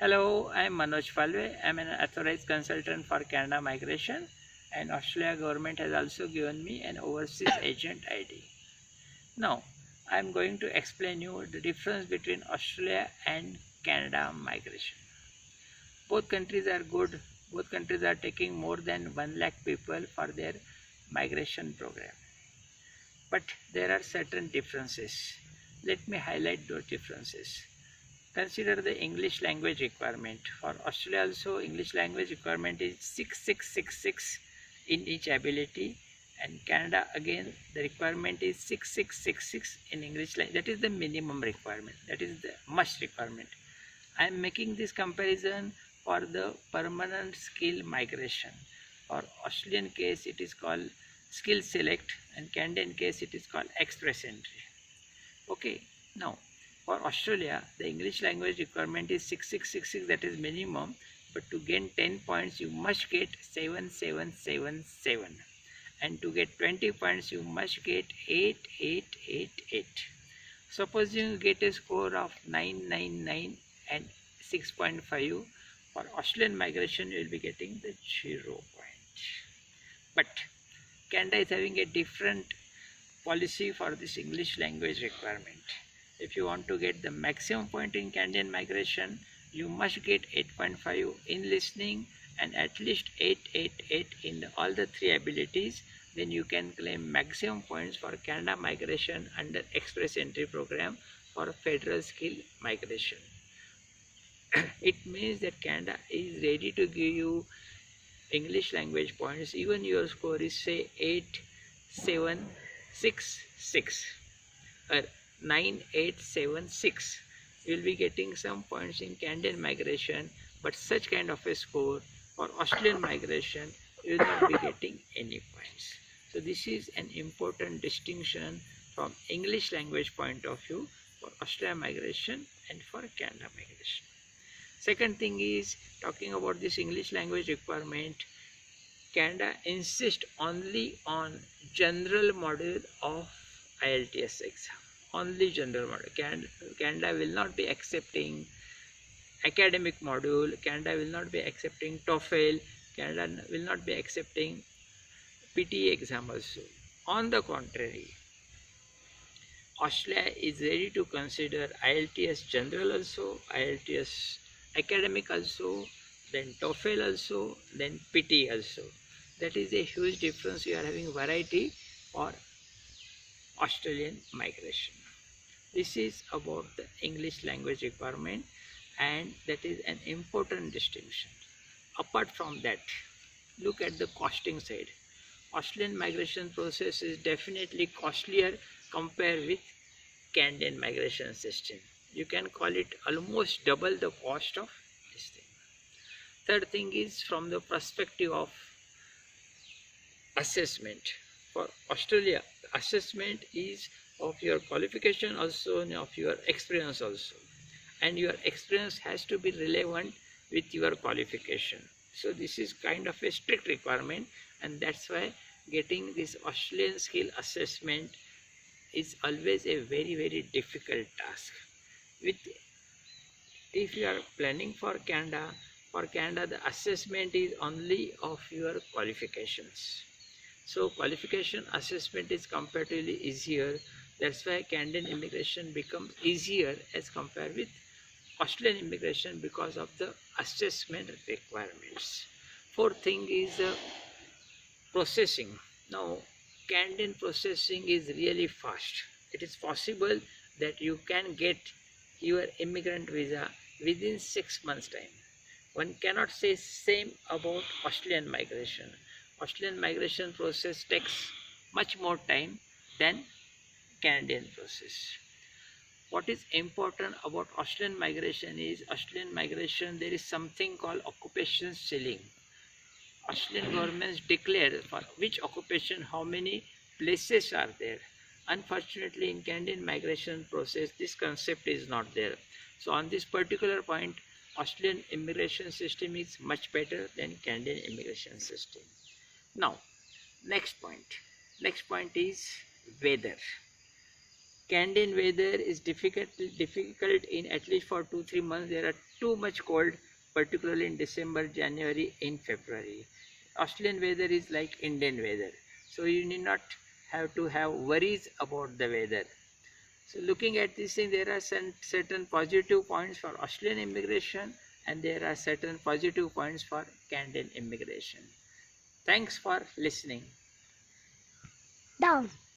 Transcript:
Hello, I am Manoj Palwe. I am an authorized consultant for Canada Migration, and Australia government has also given me an overseas agent ID. Now, I am going to explain you the difference between Australia and Canada migration. Both countries are good. Both countries are taking more than 1 lakh people for their migration program. But there are certain differences. Let me highlight those differences. Consider the English language requirement. For Australia also, English language requirement is 6666 in each ability, and Canada again the requirement is 6666 in English language. That is the minimum requirement. That is the must requirement. I am making this comparison for the permanent skill migration. For Australian case it is called skill select, and Canadian case it is called express entry. Okay, now for Australia, the English language requirement is 6666, that is minimum, but to gain 10 points you must get 7777, and to get 20 points you must get 8888. Suppose you get a score of 999 and 6.5, for Australian migration you will be getting the 0 point. But Canada is having a different policy for this English language requirement. If you want to get the maximum point in Canadian migration, you must get 8.5 in listening and at least 888 in all the three abilities. Then you can claim maximum points for Canada migration under express entry program for federal skill migration. It means that Canada is ready to give you English language points even your score is say 8766 or 9876. You will be getting some points in Canadian migration, but such kind of a score for Australian migration you will not be getting any points. So this is an important distinction from English language point of view for Australia migration and for Canada migration. Second thing is, talking about this English language requirement, Canada insists only on general module of IELTS exam. Only general module. Canada will not be accepting academic module. Canada will not be accepting TOEFL. Canada will not be accepting PTE exam also. On the contrary, Australia is ready to consider IELTS general also, IELTS academic also, then TOEFL also, then PTE also. That is a huge difference. You are having variety for Australian migration. This is about the English language requirement, and that is an important distinction. Apart from that, look at the costing side. Australian migration process is definitely costlier compared with Canadian migration system. You can call it almost double the cost of this thing. Third thing is from the perspective of assessment. For Australia, assessment is of your qualification also and of your experience also, and your experience has to be relevant with your qualification. So this is kind of a strict requirement, and that's why getting this Australian skill assessment is always a very difficult task. If you are planning for Canada the assessment is only of your qualifications. So qualification assessment is comparatively easier. That's why Canadian immigration becomes easier as compared with Australian immigration because of the assessment requirements. Fourth thing is processing. Now Canadian processing is really fast. It is possible that you can get your immigrant visa within 6 months time. One cannot say same about Australian migration. Australian migration process takes much more time than Canadian process. What is important about Australian migration is, Australian migration there is something called occupation ceiling. Australian governments declare for which occupation how many places are there. Unfortunately, in Canadian migration process this concept is not there. So on this particular point, Australian immigration system is much better than Canadian immigration system. Now, next point is weather. Canadian weather is difficult in at least for 2-3 months. There are too much cold, particularly in December, January, in February. Australian weather is like Indian weather, so you need not have to have worries about the weather. So looking at this thing, there are certain positive points for Australian immigration and there are certain positive points for Canadian immigration. Thanks for listening. Down.